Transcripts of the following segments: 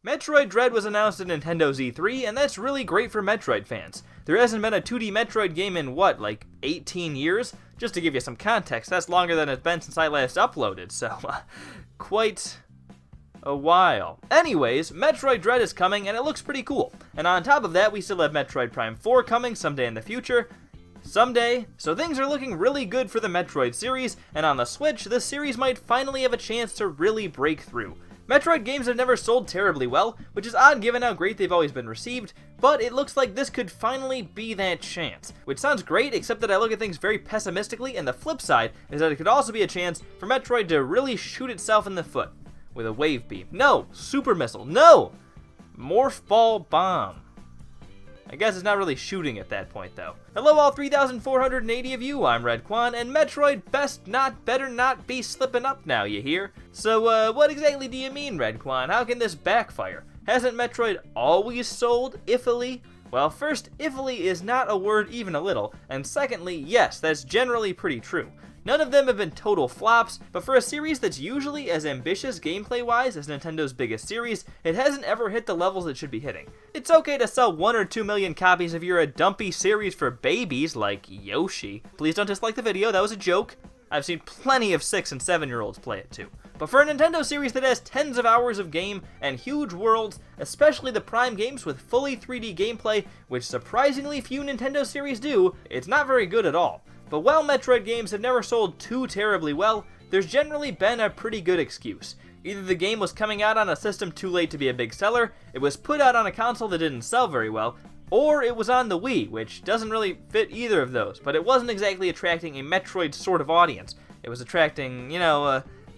Metroid Dread was announced at Nintendo's E3, and that's really great for Metroid fans. There hasn't been a 2D Metroid game in, what, like 18 years? Just to give you some context, that's longer than it's been since I last uploaded, so quite a while. Anyways, Metroid Dread is coming, and it looks pretty cool. And on top of that, we still have Metroid Prime 4 coming someday in the future. Someday. So things are looking really good for the Metroid series, and on the Switch, this series might finally have a chance to really break through. Metroid games have never sold terribly well, which is odd given how great they've always been received, but it looks like this could finally be that chance. Which sounds great, except that I look at things very pessimistically, and the flip side is that it could also be a chance for Metroid to really shoot itself in the foot with a wave beam. No! Super missile. No! Morph ball bomb. I guess it's not really shooting at that point, though. Hello all 3,480 of you, I'm Redkwan, and Metroid best not, better not be slipping up now, you hear? So, what exactly do you mean, Redkwan? How can this backfire? Hasn't Metroid always sold iffily? Well, first, iffily is not a word even a little, and secondly, yes, that's generally pretty true. None of them have been total flops, but for a series that's usually as ambitious gameplay-wise as Nintendo's biggest series, it hasn't ever hit the levels it should be hitting. It's okay to sell 1 or 2 million copies if you're a dumpy series for babies like Yoshi. Please don't dislike the video, that was a joke. I've seen plenty of 6 and 7-year-olds play it too. But for a Nintendo series that has tens of hours of game and huge worlds, especially the Prime games with fully 3D gameplay, which surprisingly few Nintendo series do, it's not very good at all. But while Metroid games have never sold too terribly well, there's generally been a pretty good excuse. Either the game was coming out on a system too late to be a big seller, it was put out on a console that didn't sell very well, or it was on the Wii, which doesn't really fit either of those, but it wasn't exactly attracting a Metroid sort of audience. It was attracting,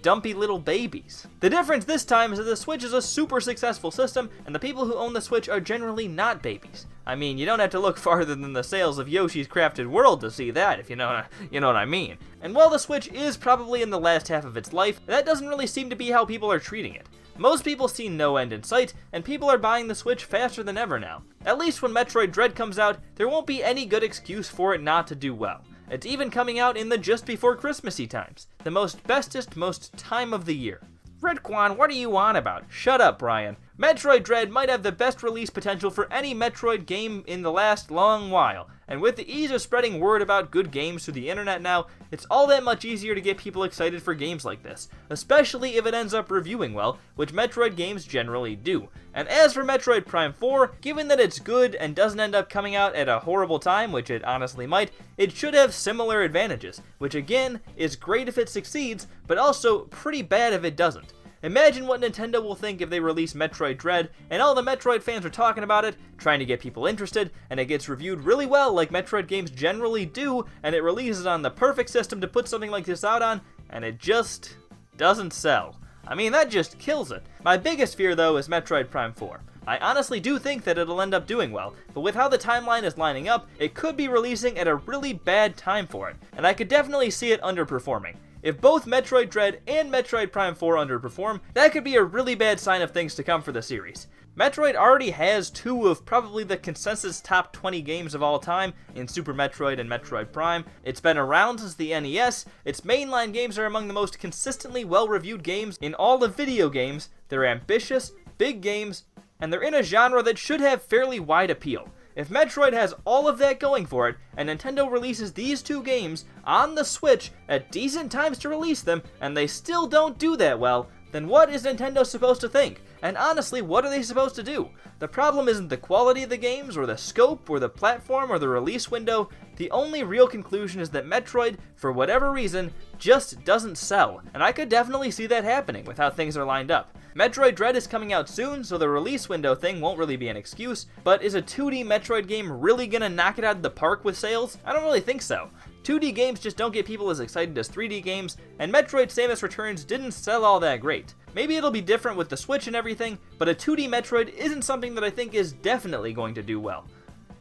dumpy little babies. The difference this time is that the Switch is a super successful system, and the people who own the Switch are generally not babies. I mean, you don't have to look farther than the sales of Yoshi's Crafted World to see that, if you know what I mean. And while the Switch is probably in the last half of its life, that doesn't really seem to be how people are treating it. Most people see no end in sight, and people are buying the Switch faster than ever now. At least when Metroid Dread comes out, there won't be any good excuse for it not to do well. It's even coming out in the just before Christmassy times, the most time of the year. Redkwan, what are you on about? Shut up, Brian. Metroid Dread might have the best release potential for any Metroid game in the last long while, and with the ease of spreading word about good games through the internet now, it's all that much easier to get people excited for games like this, especially if it ends up reviewing well, which Metroid games generally do. And as for Metroid Prime 4, given that it's good and doesn't end up coming out at a horrible time, which it honestly might, it should have similar advantages, which again, is great if it succeeds, but also pretty bad if it doesn't. Imagine what Nintendo will think if they release Metroid Dread, and all the Metroid fans are talking about it, trying to get people interested, and it gets reviewed really well like Metroid games generally do, and it releases on the perfect system to put something like this out on, and it just doesn't sell. I mean, that just kills it. My biggest fear, though, is Metroid Prime 4. I honestly do think that it'll end up doing well, but with how the timeline is lining up, it could be releasing at a really bad time for it, and I could definitely see it underperforming. If both Metroid Dread and Metroid Prime 4 underperform, that could be a really bad sign of things to come for the series. Metroid already has 2 of probably the consensus top 20 games of all time in Super Metroid and Metroid Prime. It's been around since the NES, its mainline games are among the most consistently well-reviewed games in all of video games, they're ambitious, big games, and they're in a genre that should have fairly wide appeal. If Metroid has all of that going for it, and Nintendo releases these 2 games on the Switch at decent times to release them, and they still don't do that well, then what is Nintendo supposed to think? And honestly, what are they supposed to do? The problem isn't the quality of the games, or the scope, or the platform, or the release window. The only real conclusion is that Metroid, for whatever reason, just doesn't sell, and I could definitely see that happening with how things are lined up. Metroid Dread is coming out soon, so the release window thing won't really be an excuse, but is a 2D Metroid game really gonna knock it out of the park with sales? I don't really think so. 2D games just don't get people as excited as 3D games, and Metroid Samus Returns didn't sell all that great. Maybe it'll be different with the Switch and everything, but a 2D Metroid isn't something that I think is definitely going to do well.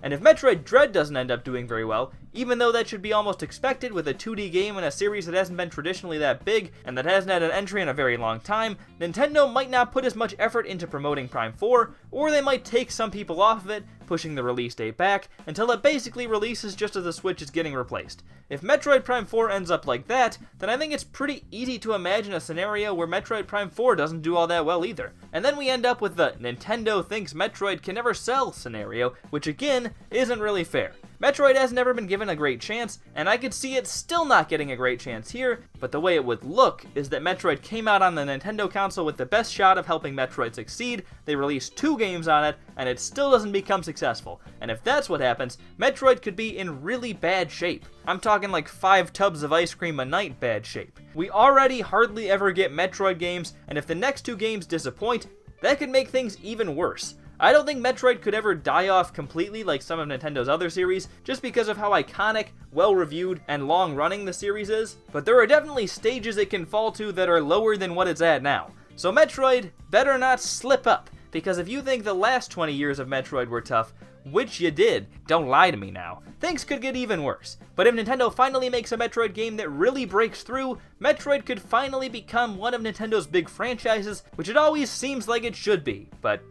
And if Metroid Dread doesn't end up doing very well, Even though that should be almost expected with a 2D game in a series that hasn't been traditionally that big, and that hasn't had an entry in a very long time, Nintendo might not put as much effort into promoting Prime 4, or they might take some people off of it, pushing the release date back, until it basically releases just as the Switch is getting replaced. If Metroid Prime 4 ends up like that, then I think it's pretty easy to imagine a scenario where Metroid Prime 4 doesn't do all that well either. And then we end up with the Nintendo thinks Metroid can never sell scenario, which again, isn't really fair. Metroid has never been given a great chance, and I could see it still not getting a great chance here, but the way it would look is that Metroid came out on the Nintendo console with the best shot of helping Metroid succeed, they released 2 games on it, and it still doesn't become successful. And if that's what happens, Metroid could be in really bad shape. I'm talking like 5 tubs of ice cream a night bad shape. We already hardly ever get Metroid games, and if the next 2 games disappoint, that could make things even worse. I don't think Metroid could ever die off completely like some of Nintendo's other series, just because of how iconic, well-reviewed, and long-running the series is, but there are definitely stages it can fall to that are lower than what it's at now. So Metroid better not slip up, because if you think the last 20 years of Metroid were tough, which you did, don't lie to me now, things could get even worse. But if Nintendo finally makes a Metroid game that really breaks through, Metroid could finally become one of Nintendo's big franchises, which it always seems like it should be, but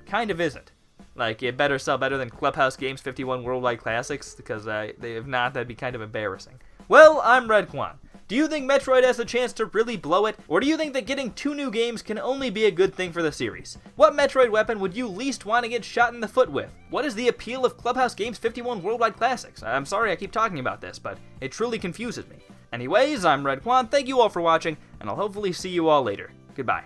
kind of isn't. Like, it better sell better than Clubhouse Games 51 Worldwide Classics, because if not, that'd be kind of embarrassing. Well, I'm Redkwan. Do you think Metroid has a chance to really blow it, or do you think that getting 2 new games can only be a good thing for the series? What Metroid weapon would you least want to get shot in the foot with? What is the appeal of Clubhouse Games 51 Worldwide Classics? I'm sorry I keep talking about this, but it truly confuses me. Anyways, I'm Redkwan, thank you all for watching, and I'll hopefully see you all later. Goodbye.